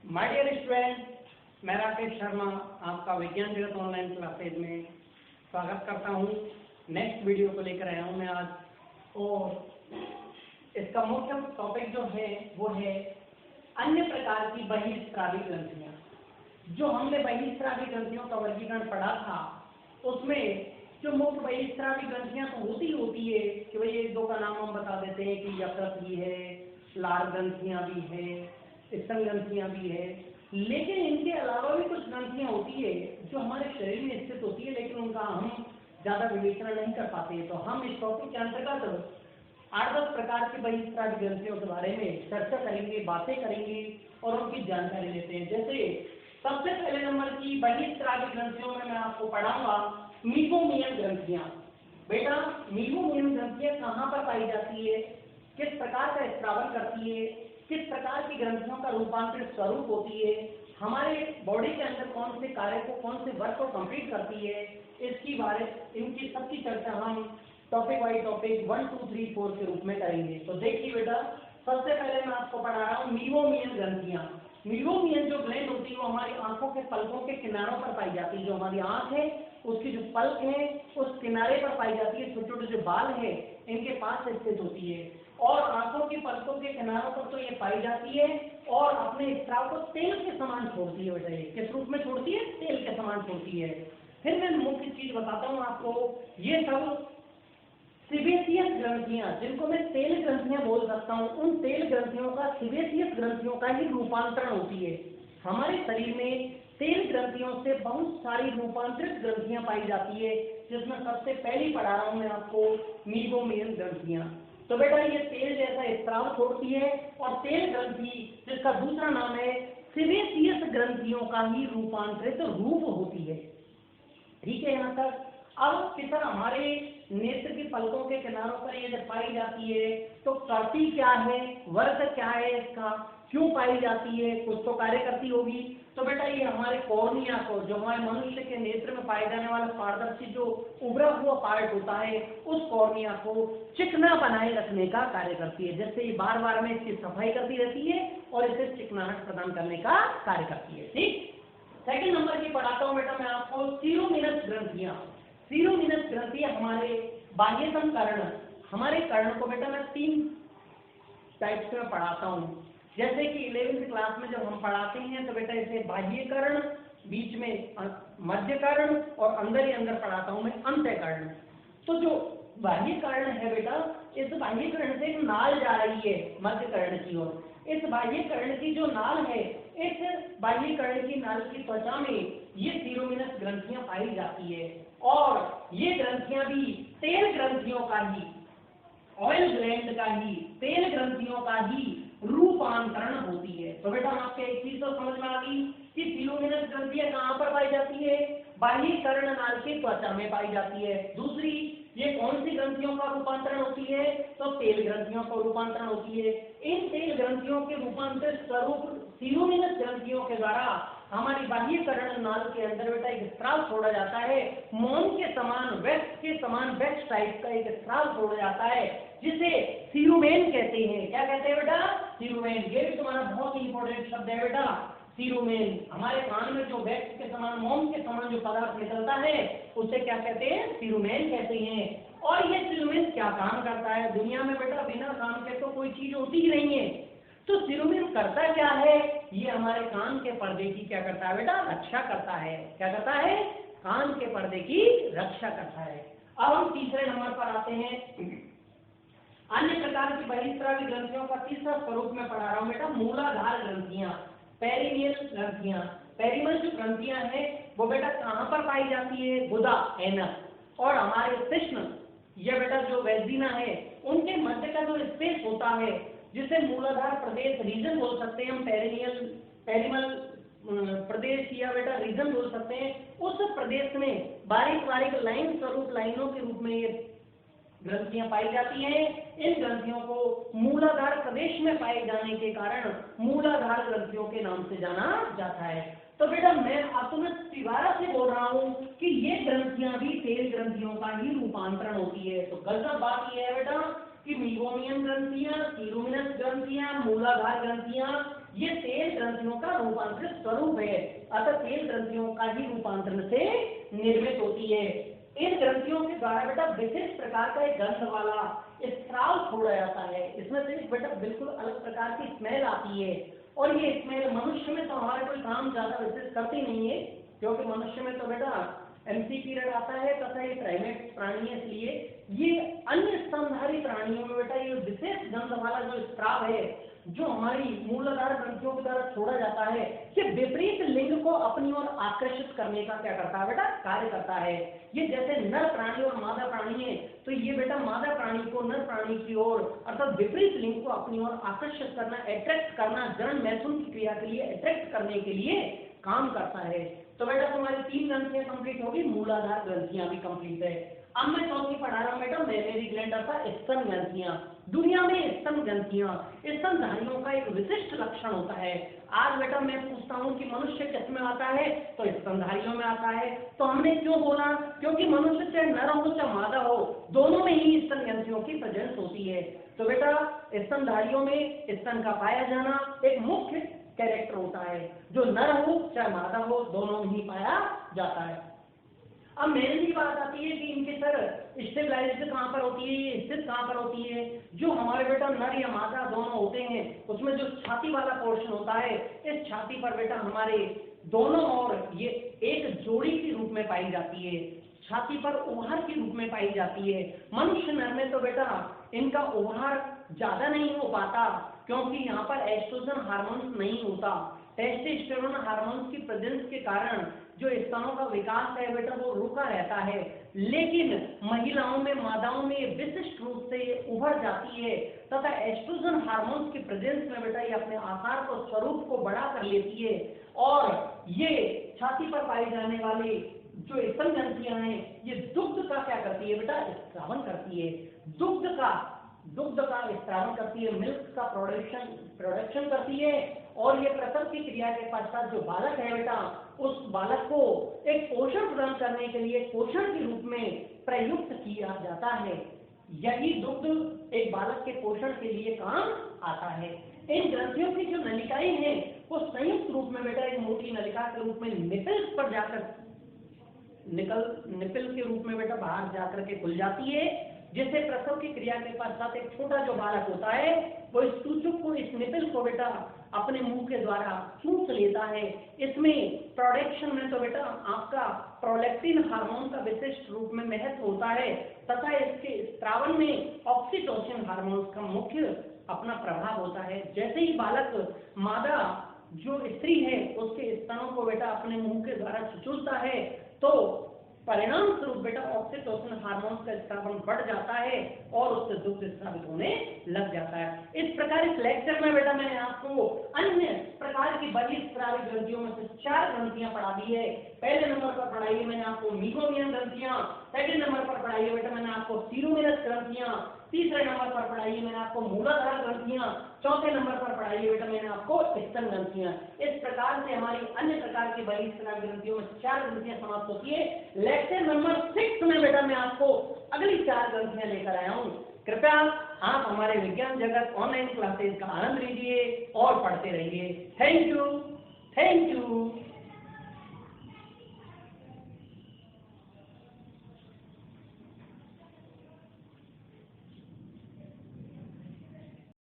My dear student, मैं राकेश शर्मा आपका विज्ञान जगत ऑनलाइन क्लासेज में स्वागत करता हूं। नेक्स्ट वीडियो को लेकर आया हूं मैं आज, और इसका मुख्य टॉपिक जो है वो है अन्य प्रकार की बहिर्स्रावी ग्रंथियां। जो हमने बहिर्स्रावी ग्रंथियों का वर्गीकरण पढ़ा था उसमें जो मुख्य बहिर्स्रावी ग्रंथियां तो होती है कि भाई एक दो का नाम हम बता देते हैं कि यकृत भी है, लार ग्रंथियां भी है, स्तन ग्रंथियां भी है, लेकिन इनके अलावा भी कुछ ग्रंथियां होती है जो हमारे शरीर में स्थित होती है, लेकिन उनका हम ज्यादा विवेचना नहीं कर पाते। तो हम इस टॉपिक के अंतर्गत 8-10 प्रकार की बहिर्स्रावी ग्रंथियों के बारे में चर्चा करेंगे, बातें करेंगे और उनकी जानकारी लेते हैं। जैसे सबसे पहले नंबर की बहिर्स्रावी ग्रंथियों में मैं आपको पढ़ाऊंगा मीबोमियन ग्रंथियां। बेटा, मीबोमियन ग्रंथियां कहाँ पर पाई जाती है, किस प्रकार का स्त्रावन करती है, किस प्रकार की ग्रंथियों का रूपांतरित स्वरूप होती है, हमारे बॉडी के अंदर कौन से कार्य को, कौन से वर्क को कंप्लीट करती है, इसकी बारे इनकी सबकी चर्चा हम टॉपिक वाइज टॉपिक 1, 2, 3, 4 के रूप में करेंगे। तो देखिए बेटा, सबसे पहले मैं आपको पढ़ा रहा हूँ मीबोमियन ग्रंथियां। मीबोमियन जो ग्लैंड होती है वो हमारी आंखों के पलकों के किनारों पर पाई जाती है। जो हमारी आंख है उसकी जो पलक है उस किनारे पर पाई जाती है। छोटे छोटे जो बाल है इनके पास स्थित होती है और आंखों की पलकों के किनारों पर तो ये पाई जाती है और अपने स्त्राव को तेल के समान छोड़ती है। बेटा, ये किस रूप में छोड़ती है? तेल के समान छोड़ती है। फिर मैं मुख्य चीज बताता हूँ आपको, ये सब सीबेसियस ग्रंथियां, जिनको मैं तेल ग्रंथियां बोल सकता हूं, उन तेल ग्रंथियों का सीबेसियस ग्रंथियों का ही रूपांतरण होती है। हमारे शरीर में तेल ग्रंथियों से बहुत सारी रूपांतरित ग्रंथियां पाई जाती है, जिसमें सबसे पहली पढ़ा रहा हूं मैं आपको मीबोमियन ग्रंथियां। तो बेटा, ये तेल जैसा स्त्राव छोड़ती है और तेल ग्रंथि, जिसका दूसरा नाम है सीबेसियस ग्रंथियों का ही रूपांतरित रूप होती है। ठीक है यहाँ तक। अब किधर हमारे नेत्र की पलकों के किनारों पर ये जब पाई जाती है तो करती क्या है, वर्ग क्या है इसका, क्यों पाई जाती है, कुछ तो कार्य करती होगी। तो बेटा, ये हमारे कॉर्निया को, जो हमारे मनुष्य के नेत्र में पाए जाने वाला पारदर्शी जो उभरा हुआ पार्ट होता है, उस कॉर्निया को चिकना बनाए रखने का कार्य करती है। जैसे ये बार बार में इसकी सफाई करती रहती है और इसे चिकनाहट प्रदान करने का कार्य करती है। ठीक। सेकंड नंबर की पढ़ाता हूं बेटा मैं आपको सीरोमिनस ग्रंथियां। सीरोमिनस ग्रंथियां हमारे बाह्यतम कर्ण, हमारे कर्ण को बेटा मैं 3 टाइप से पढ़ाता हूं। जैसे कि 11वीं क्लास में जब हम पढ़ाते हैं तो बेटा इसे बाह्य कर्ण, बीच में मध्य कर्ण और अंदर ही अंदर पढ़ाता हूं मैं अंत्य कर्ण। तो जो बाह्य कर्ण है बेटा, इस बाह्य कर्ण से एक नाल जा रही है मध्य कर्ण की ओर। इस बाह्य कर्ण की जो नाल है, इस बाह्य कर्ण की नाल की त्वचा में ये सीरोमिनस ग्रंथियां पाई जाती है और ये ग्रंथियां भी तेल ग्रंथियों का ही, ऑयल ग्लैंड का ही, तेल ग्रंथियों का ही रूपांतरण होती है। तो बेटा आपके एक चीज तो समझ में आ गई कि सीरोमिनस ग्रंथियां कहां पर पाई जाती है? बाह्य कर्ण नाल की त्वचा में पाई जाती है। दूसरी, ये कौन सी ग्रंथियों का रूपांतरण होती है? तो तेल ग्रंथियों का रूपांतरण होती है। इन तेल ग्रंथियों के रूपांतरित स्वरूप सीरोमिनस ग्रंथियों के द्वारा हमारी बाह्य कर्ण नाल के अंदर बेटा एक स्त्राव छोड़ा जाता है, मोम के समान, वैक्स के समान वैक्स टाइप का एक स्त्राव छोड़ा जाता है, जिसे सीरुमेन कहते हैं। क्या कहते हैं बेटा? सीरुमेन। ये भी तुम्हारा बहुत ही इंपॉर्टेंट शब्द है बेटा, सीरुमेन। हमारे कान में जो वैक्स के समान, मोम के समान जो पदार्थ निकलता है उसे क्या कहते हैं? सीरुमेन कहते हैं। और ये सीरुमेन क्या काम करता है? दुनिया में बेटा बिना काम के तो कोई चीज होती ही नहीं है। तो सीरुमेन करता क्या है? ये हमारे कान के पर्दे की क्या करता है बेटा? रक्षा करता है। क्या करता है? कान के पर्दे की रक्षा करता है। अब हम तीसरे नंबर पर आते हैं। अन्य प्रकार की बहिर्स्रावी ग्रंथियों का तीसरा स्वरूप में पढ़ा रहा हूं बेटा, मूलाधार ग्रंथियां, पेरिनियल ग्रंथियां। पेरिनियल जो ग्रंथियां हैं वो बेटा कहां पर पाई जाती है? गुदा, एनस और हमारे कृष्ण, यह बेटा जो वेजिना है, उनके मध्य का जो स्पेस होता है, जिसे मूलाधार प्रदेश, रीजन बोल सकते हैं हम, पेरिनियल प्रदेश या बेटा रीजन बोल सकते हैं, उस प्रदेश में बारीक बारीक लाइन स्वरूप, लाइनों के रूप में ये ग्रंथियां पाई जाती हैं। इन ग्रंथियों को मूलाधार प्रदेश में पाए जाने के कारण मूलाधार ग्रंथियों के नाम से जाना जाता है। तो बेटा मैं आपको मैं दोबारा से बोल रहा हूं कि ये ग्रंथियां भी तेल ग्रंथियों का ही रूपांतरण होती है। तो गलत बात यह है बेटा कि मीगोमियन ग्रंथियां, सीरोमिनस ग्रंथियां, मूलाधार ग्रंथियां, ये तेल ग्रंथियों का रूपांतरित स्वरूप है, अतः तेल ग्रंथियों का ही रूपांतरण से निर्मित होती है। इन ग्रंथियों के द्वारा बेटा विशेष प्रकार का एक गंध वाला स्राव छोड़ा जाता है। इसमें से बेटा बिल्कुल अलग प्रकार की स्मेल आती है, और ये स्मेल मनुष्य में तो हमारे कोई काम ज्यादा विशेष करती नहीं है, क्योंकि मनुष्य में तो बेटा एमसी पीरियड आता है तथा ये प्राइमेट प्राणी है, इसलिए ये अन्य स्तनधारी प्राणियों में बेटा ये विशेष गंध वाला जो स्राव है जो हमारी मूलाधार ग्रंथियों के द्वारा छोड़ा जाता है, ये विपरीत लिंग को अपनी ओर आकर्षित करने का क्या करता है बेटा, कार्य करता है। ये जैसे नर प्राणी और मादा प्राणी है, तो ये बेटा मादा प्राणी को नर प्राणी की ओर अर्थात विपरीत लिंग को अपनी ओर आकर्षित करना, अट्रैक्ट करना, जनन मैथुन की क्रिया के लिए अट्रैक्ट करने के लिए काम करता है। तो बेटा तुम्हारी 3 ग्रंथियां कंप्लीट होगी, मूलाधार ग्रंथियां भी कंप्लीट है। अब मैं चौथी पढ़ा रहा हूँ बेटा मेमोरी ग्लैंड अर्थात स्तन ग्रंथियां। दुनिया में स्तन ग्रंथियां, स्तनधारियों का एक विशिष्ट लक्षण होता है। आज बेटा मैं पूछता हूँ कि मनुष्य किसमें आता है, तो स्तनधारियों में आता है। तो हमने क्यों बोला, क्योंकि मनुष्य चाहे नर हो चाहे मादा हो, दोनों में ही स्तन ग्रंथियों की प्रेजेंस होती है। तो बेटा स्तनधारियों में स्तन का पाया जाना एक मुख्य कैरेक्टर होता है, जो नर हो चाहे मादा हो दोनों में ही पाया जाता है। अब मेन बात आती है कि इनके सर स्टेबलाइजेशन कहाँ पर होती है, ये स्थित कहाँ पर होती है। जो हमारे बेटा नर या मादा दोनों होते हैं, उसमें जो छाती वाला पोर्शन होता है, इस छाती पर बेटा हमारे दोनों ओर ये एक जोड़ी के रूप में पाई जाती है, छाती पर उभार के रूप में पाई जाती है। मनुष्य नर में तो बेटा इनका उभार ज्यादा नहीं हो पाता, क्योंकि यहाँ पर एस्ट्रोजन हार्मोन नहीं होता। टेस्टोस्टेरोन हार्मोन की प्रेजेंस के कारण जो स्तनों का विकास है बेटा वो रुका रहता है, लेकिन महिलाओं में, मादाओं में विशिष्ट रूप से ये उभर जाती है तथा एस्ट्रोजन हार्मोन की प्रेजेंस में बेटा ये अपने आकार को, स्वरूप को बड़ा कर लेती है, और ये छाती पर पाई जाने वाली जो स्तन ग्रंथियां हैं ये दुग्ध का क्या करती है बेटा, स्रावन करती है। दुग्ध का स्रावन करती है, मिल्क का प्रोडक्शन करती है, और ये प्रसव की क्रिया के पश्चात जो बालक है बेटा उस बालक को एक पोषण प्रदान करने के लिए पोषण के रूप में प्रयुक्त किया जाता है। यही दुग्ध एक बालक के पोषण के लिए काम आता है। इन ग्रंथियों की जो नलिकाएं हैं वो संयुक्त रूप में बेटा एक मोटी नलिका के रूप में निपल्स पर जाकर निपल के रूप में बेटा बाहर जाकर के खुल जाती है, जिससे प्रसव की क्रिया के पश्चात एक छोटा जो बालक होता है वो इस सूचक को, इस निपल को बेटा अपने मुंह के द्वारा चूस लेता है। इसमें प्रोडक्शन में तो बेटा आपका प्रोलैक्टिन हार्मोन का विशिष्ट रूप में महत्व होता है, तथा इसके स्रावन में ऑक्सीटोसिन हार्मोन का मुख्य अपना प्रभाव होता है। जैसे ही बालक मादा जो स्त्री है उसके स्तनों को बेटा अपने मुंह के द्वारा चूसता है, तो परिणाम स्वरूप बेटा ऑक्सीटोसिन हार्मोन का स्रावन बढ़ जाता है और उससे दुग्ध स्रावित होने लग जाता है। इस प्रकार इस लेक्चर में बेटा मैंने आपको अन्य प्रकार की बहिर्स्रावी ग्रंथियों में से 4 ग्रंथियां पढ़ा दी है। पहले नंबर पर पढ़ाई है मैंने आपको मीगोमियन ग्रंथियां, सेकंड नंबर पर पढ़ाई है बेटा मैंने आपको सीरोमिनस ग्रंथियां, तीसरे नंबर पर पढ़ाई है मैंने आपको मूलाधार ग्रंथियां, चौथे नंबर पर पढ़ाई है बेटा मैंने आपको स्तन ग्रंथियां। इस प्रकार से हमारी अन्य प्रकार की बहिर्स्रावी ग्रंथियों में 4 ग्रंथियां समाप्त होती है। लेक्चर नंबर 6 में बेटा मैं आपको अगली 4 ग्रंथियां लेकर आया हूँ। कृपया आप हमारे विज्ञान जगत ऑनलाइन क्लासेस का आनंद लीजिए और पढ़ते रहिए। Thank you.